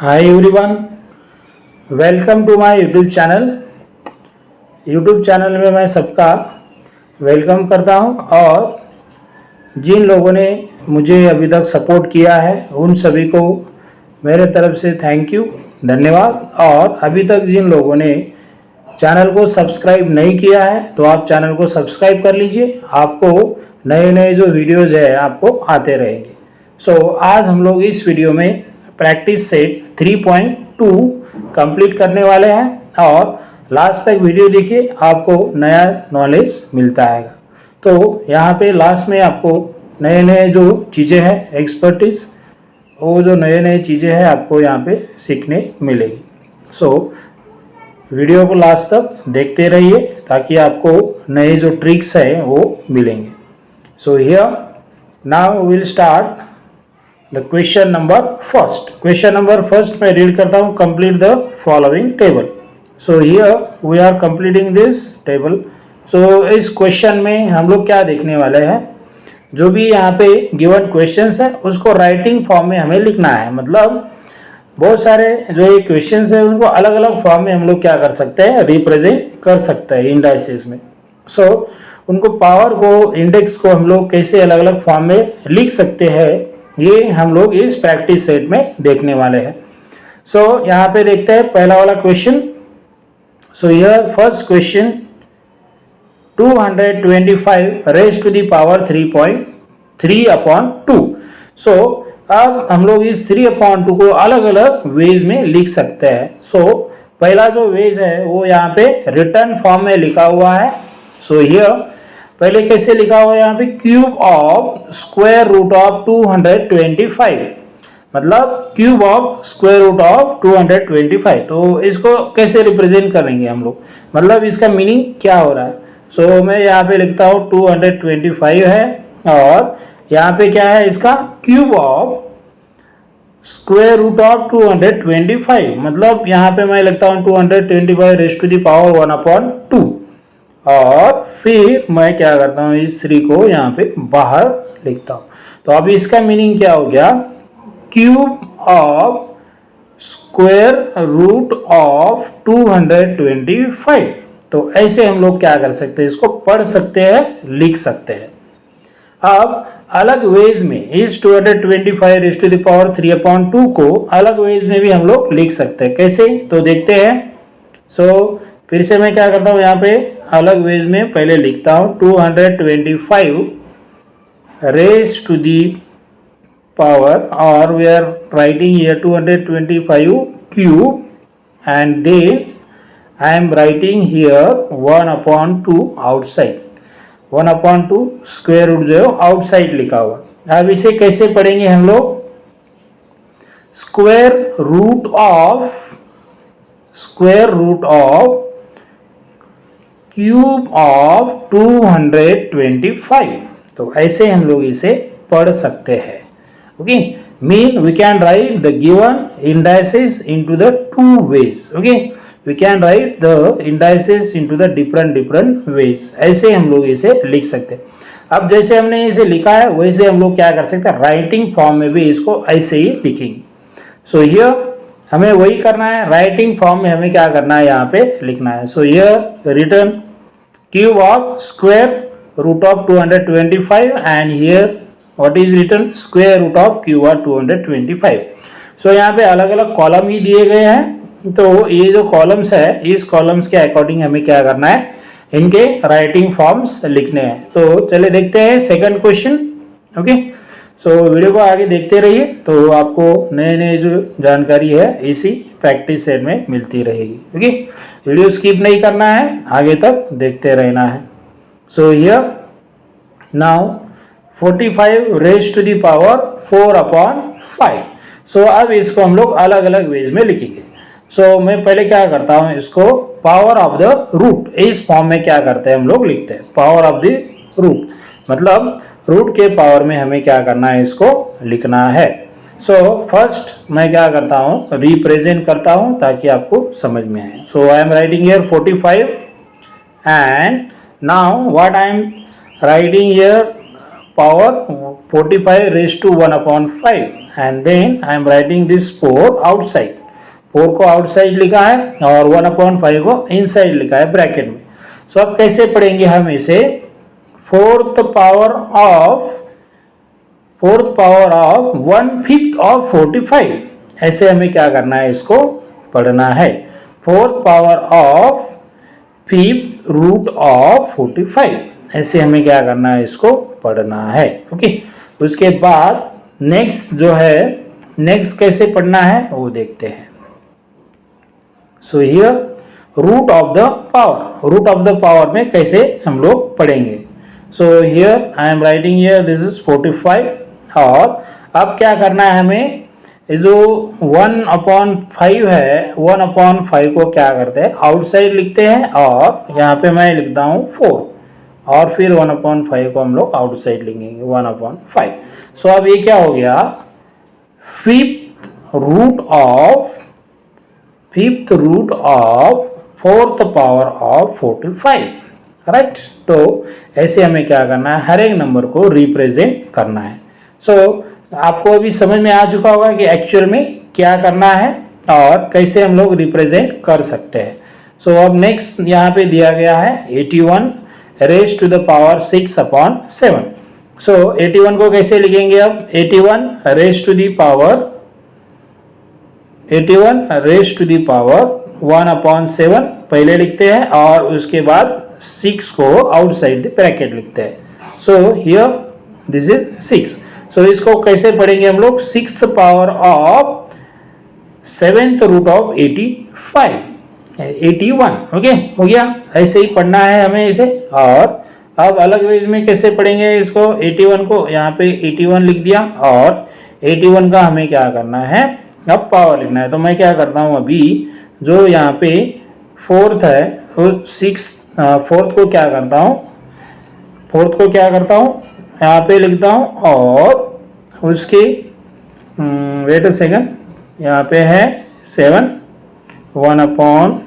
Hi everyone, welcome to my YouTube channel. YouTube channel में मैं सबका वेलकम करता हूं और जिन लोगों ने मुझे अभी तक सपोर्ट किया है उन सभी को मेरे तरफ से थैंक यू, धन्यवाद। और अभी तक जिन लोगों ने चैनल को सब्सक्राइब नहीं किया है तो आप चैनल को सब्सक्राइब कर लीजिए, आपको नए नए जो वीडियोज़ है आपको आते रहेंगे। आज हम लोग इस वीडियो में प्रैक्टिस सेट 3.2 कंप्लीट करने वाले हैं और लास्ट तक वीडियो देखिए, आपको नया नॉलेज मिलता है। तो यहाँ पे लास्ट में आपको नए नए जो चीज़ें हैं एक्सपर्टीज, वो जो नए नए चीज़ें हैं आपको यहाँ पे सीखने मिलेगी। वीडियो को लास्ट तक देखते रहिए ताकि आपको नए जो ट्रिक्स है वो मिलेंगे। Here now will start the question number first. Question number first मैं रीड करता हूँ, complete the following table. Here we are completing this table. इस क्वेश्चन में हम लोग क्या देखने वाले हैं, जो भी यहाँ पे गिवन क्वेश्चंस है उसको राइटिंग फॉर्म में हमें लिखना है। मतलब बहुत सारे जो ये क्वेश्चंस है उनको अलग अलग फॉर्म में हम लोग क्या कर सकते हैं, रिप्रेजेंट कर सकते हैं इंडाइसेस में। उनको पावर को, इंडेक्स को हम लोग कैसे अलग अलग फॉर्म में लिख सकते हैं, ये हम लोग इस प्रैक्टिस सेट में देखने वाले हैं। यहाँ पे देखते हैं पहला वाला question. Here first question, 225 raise to the power 3.3/2। अब हम लोग इस 3/2 को अलग अलग वेज में लिख सकते हैं। पहला जो वेज है वो यहाँ पे रिटर्न फॉर्म में लिखा हुआ है। हियर पहले कैसे लिखा हुआ है, यहाँ पे cube of square root of 225, मतलब cube of square root of 225। तो इसको कैसे रिप्रेजेंट करेंगे हम लोग, मतलब इसका मीनिंग क्या हो रहा है। मैं यहाँ पे लिखता हूँ 225 है और यहाँ पे क्या है, इसका cube of square root of 225, मतलब यहाँ पे मैं लिखता हूँ 225 रेज टू द पावर 1/2 और फिर मैं क्या करता हूँ, इस 3 को यहाँ पे बाहर लिखता हूँ। तो अब इसका मीनिंग क्या हो गया, cube of square root of 225। तो ऐसे हम लोग क्या कर सकते हैं, इसको पढ़ सकते हैं, लिख सकते हैं। अब अलग वेज में इस 225 रेज टू द पावर 3/2 को अलग वेज में भी हम लोग लिख सकते हैं। कैसे, तो देखते हैं। फिर से मैं क्या करता हूँ, यहाँ पे अलग वेज में पहले लिखता हूँ 225 रेज टू दी पावर, और we are writing here 225 cube and then I am writing here 1/2 outside. 1/2 square root जो है आउटसाइड लिखा हुआ। अब इसे कैसे पढ़ेंगे हम लोग, square root of cube of 225। तो ऐसे हम लोग इसे पढ़ सकते हैं। Okay, mean we can write the given indices into the two ways. Okay, we can write the indices into the different ways. ऐसे हम लोग इसे लिख सकते हैं। अब जैसे हमने इसे लिखा है वैसे हम लोग क्या कर सकते हैं, राइटिंग फॉर्म में भी इसको ऐसे ही लिखेंगे। हियर हमें वही करना है, राइटिंग फॉर्म में हमें क्या करना है, यहाँ पे लिखना है। Here return cube of square root of 225 and here what is return square root of cube of 225। यहाँ पे अलग अलग कॉलम ही दिए गए हैं। तो ये जो कॉलम्स है, इस कॉलम्स के अकॉर्डिंग हमें क्या करना है, इनके राइटिंग फॉर्म्स लिखने हैं। तो चले देखते हैं सेकंड क्वेश्चन। ओके, वीडियो को आगे देखते रहिए तो आपको नए नए जो जानकारी है इसी प्रैक्टिस सेट में मिलती रहेगी। ओके, वीडियो स्किप नहीं करना है, आगे तक देखते रहना है। Here now 45 raise to the power 4/5। अब इसको हम लोग अलग अलग वेज में लिखेंगे। मैं पहले क्या करता हूँ, इसको पावर ऑफ द रूट इस फॉर्म में क्या करते हैं हम लोग, लिखते हैं पावर ऑफ द रूट, मतलब रूट के पावर में हमें क्या करना है, इसको लिखना है। फर्स्ट मैं क्या करता हूँ, रिप्रेजेंट करता हूँ ताकि आपको समझ में आए। I am writing here 45 and now what I am writing here, power 45 raise to 1/5 and then I am writing this 4 outside. 4 को आउटसाइड लिखा है और 1/5 को इनसाइड लिखा है ब्रैकेट में। सो अब कैसे पढ़ेंगे हम इसे? फोर्थ पावर ऑफ 1/5 ऑफ 45, ऐसे हमें क्या करना है, इसको पढ़ना है। Fourth power of 5th root of 45, ऐसे हमें क्या करना है, इसको पढ़ना है। ओके, उसके बाद नेक्स्ट जो है, नेक्स्ट कैसे पढ़ना है वो देखते हैं। So here root of the power, root of the power में कैसे हम लोग पढ़ेंगे। So here I am writing here this is 45, और अब क्या करना है हमें, जो 1/5 है, 1/5 को क्या करते हैं, आउटसाइड लिखते हैं, और यहाँ पे मैं लिखता हूँ 4, और फिर 1/5 को हम लोग आउटसाइड लिखेंगे 1/5। सो अब ये क्या हो गया, 5th root of 4th power of 45, right. तो ऐसे हमें क्या करना है, हर एक नंबर को रिप्रेजेंट करना है। सो आपको अभी समझ में आ चुका होगा कि एक्चुअल में क्या करना है और कैसे हम लोग रिप्रेजेंट कर सकते हैं। सो अब नेक्स्ट यहाँ पे दिया गया है 81 रेज टू द पावर 6/7। सो 81 को कैसे लिखेंगे, अब 81 रेज टू द पावर 1/7 पहले लिखते हैं, और उसके बाद 6 को आउटसाइड द ब्रैकेट लिखते हैं। So here this is 6। सो इसको कैसे पढ़ेंगे हम लोग, 6th power of 7th root of 81। Okay, हो गया। ऐसे ही पढ़ना है हमें इसे। और अब अलग वेज में कैसे पढ़ेंगे इसको, 81 को यहाँ पे 81 लिख दिया, और 81 का हमें क्या करना है, अब पावर लिखना है। तो मैं क्या करता हूँ, अभी जो यहाँ पे 4th है, 4th को क्या करता हूँ, यहाँ पे लिखता हूँ, और उसके वेट अ सेकंड, यहाँ पे है 7 1/,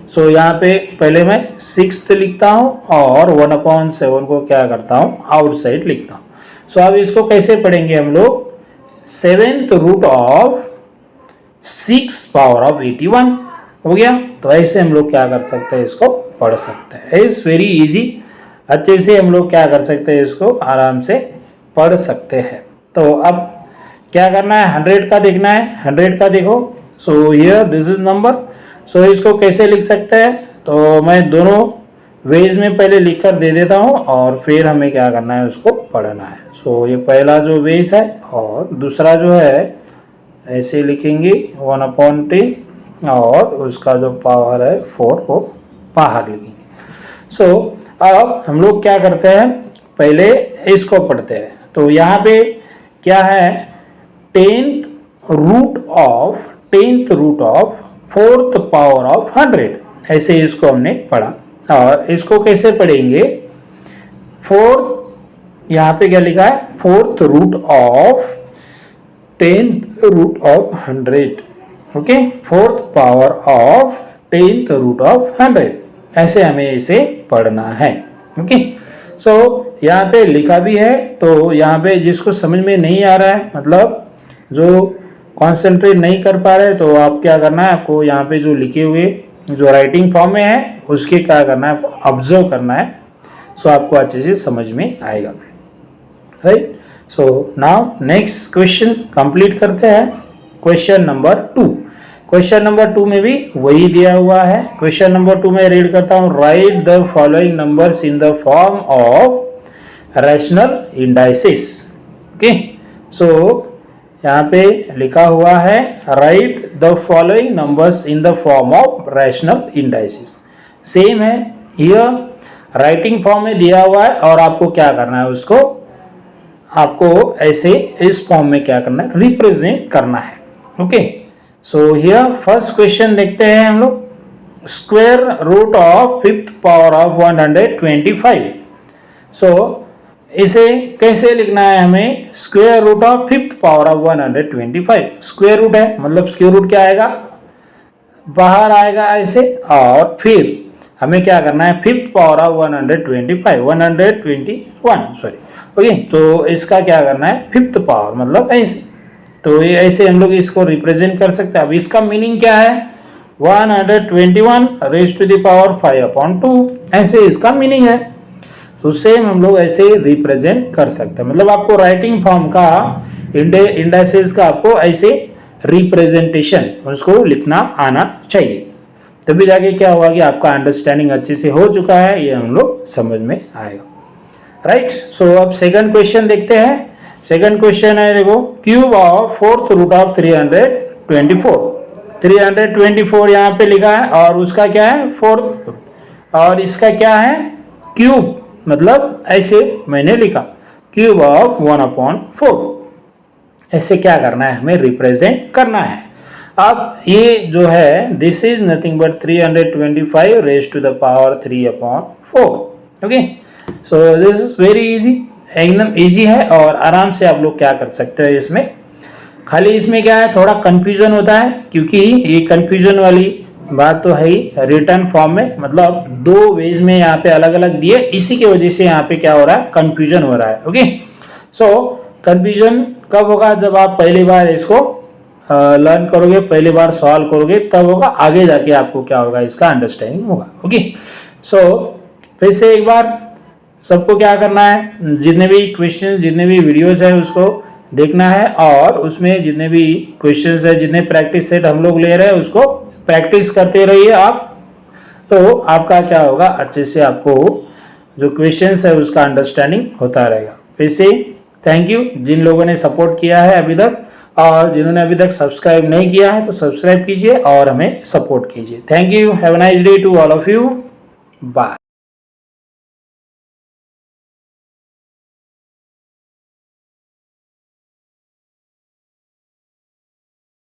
सो यहाँ पे पहले मैं 6th लिखता हूँ, और 1/7 को क्या करता हूँ, आउटसाइड लिखता हूँ। सो अब इसको कैसे पढ़ेंगे हम लोग, 7th root of 6 power of 81 हो गया। तो ऐसे हम लोग क्या कर सकते हैं, इसको पढ़ सकते हैं। इट्स वेरी इजी, अच्छे से हम लोग क्या कर सकते हैं, इसको आराम से पढ़ सकते हैं। तो अब क्या करना है, 100 का देखना है। 100 का देखो, so here this is number. So इसको कैसे लिख सकते हैं, तो मैं दोनों वेज में पहले लिख कर दे देता हूँ, और फिर हमें क्या करना है, उसको पढ़ना है। सो ये पहला जो वेज है, और दूसरा जो है ऐसे लिखेंगे 1/10, और उसका जो पावर है 4 को बाहर लिखेंगे। सो अब हम लोग क्या करते हैं, पहले इसको पढ़ते हैं। तो यहाँ पे क्या है, 10th root of 4th power of 100, ऐसे इसको हमने पढ़ा। और इसको कैसे पढ़ेंगे, 4th, यहाँ पे क्या लिखा है, 4th root of 10th root of 100, okay, 4th power of 10th root of 100, ऐसे हमें इसे पढ़ना है। ओके, सो यहाँ पे लिखा भी है। तो यहाँ पे जिसको समझ में नहीं आ रहा है, मतलब जो कॉन्सेंट्रेट नहीं कर पा रहे, तो आप क्या करना है, आपको यहाँ पे जो लिखे हुए जो राइटिंग फॉर्म में है उसके क्या करना है, ऑब्जर्व करना है। सो आपको अच्छे से समझ में आएगा, right. So now next question complete करते हैं। Question number 2। क्वेश्चन नंबर 2 में भी वही दिया हुआ है। क्वेश्चन नंबर 2 में रीड करता हूँ, write the following numbers in the form of rational indices. Okay, so यहाँ पे लिखा हुआ है, write the following numbers in the form of rational indices. Same है, यह राइटिंग फॉर्म में दिया हुआ है, और आपको क्या करना है, उसको आपको ऐसे इस फॉर्म में क्या करना है, रिप्रेजेंट करना है। Okay, so here first question देखते हैं हम लोग, square root of 5th power of 125। So इसे कैसे लिखना है हमें, square root of 5th power of 125। Square root है, मतलब स्क्वायर रूट क्या आएगा, बाहर आएगा ऐसे, और फिर हमें क्या करना है, fifth power of 121 sorry, okay. तो इसका क्या करना है, फिफ्थ पावर, मतलब ऐसे। तो ये ऐसे हम लोग इसको रिप्रेजेंट कर सकते हैं। अब इसका मीनिंग क्या है, 121 रेज टू द पावर 5/2, ऐसे इसका मीनिंग है। तो सेम हम लोग ऐसे रिप्रेजेंट कर सकते हैं। मतलब आपको राइटिंग फॉर्म का इंडाइसेस का आपको ऐसे रिप्रेजेंटेशन उसको लिखना आना चाहिए, तभी जाके क्या होगा कि आपका अंडरस्टैंडिंग अच्छे से हो चुका है, ये हम लोग समझ में आएगा, राइट। सो अब सेकंड क्वेश्चन देखते हैं। सेकंड क्वेश्चन है, देखो, cube of fourth root of 324 यहाँ पे लिखा है, और उसका क्या है, फोर्थ, और इसका क्या है, क्यूब, मतलब ऐसे मैंने लिखा क्यूब ऑफ 1/4, ऐसे क्या करना है, हमें रिप्रेजेंट करना है। अब ये जो है, this is nothing but 325 raise to the power 3/4, okay. So this is very easy, एकदम इजी है, और आराम से आप लोग क्या कर सकते हो इसमें। खाली इसमें क्या है, थोड़ा कंफ्यूजन होता है, क्योंकि ये कंफ्यूजन वाली बात तो है ही रिटर्न फॉर्म में, मतलब दो वेज में यहाँ पे अलग अलग दिए, इसी की वजह से यहाँ पे क्या हो रहा है, कंफ्यूजन हो रहा है, ओके। सो कंफ्यूजन कब होगा, जब आप पहली बार इसको लर्न करोगे, पहली बार सॉल्व करोगे, तब होगा। आगे जाके आपको क्या होगा, इसका अंडरस्टैंडिंग होगा, ओके। सो फिर से एक बार सबको क्या करना है, जितने भी क्वेश्चन, जितने भी वीडियोस है उसको देखना है, और उसमें जितने भी क्वेश्चंस है, जितने प्रैक्टिस सेट हम लोग ले रहे हैं, उसको प्रैक्टिस करते रहिए आप। तो आपका क्या होगा, अच्छे से आपको जो क्वेश्चंस है उसका अंडरस्टैंडिंग होता रहेगा। फिर से थैंक यू जिन लोगों ने सपोर्ट किया है अभी तक, और जिन्होंने अभी तक सब्सक्राइब नहीं किया है तो सब्सक्राइब कीजिए और हमें सपोर्ट कीजिए। Thank you, have a nice day to all of you, bye.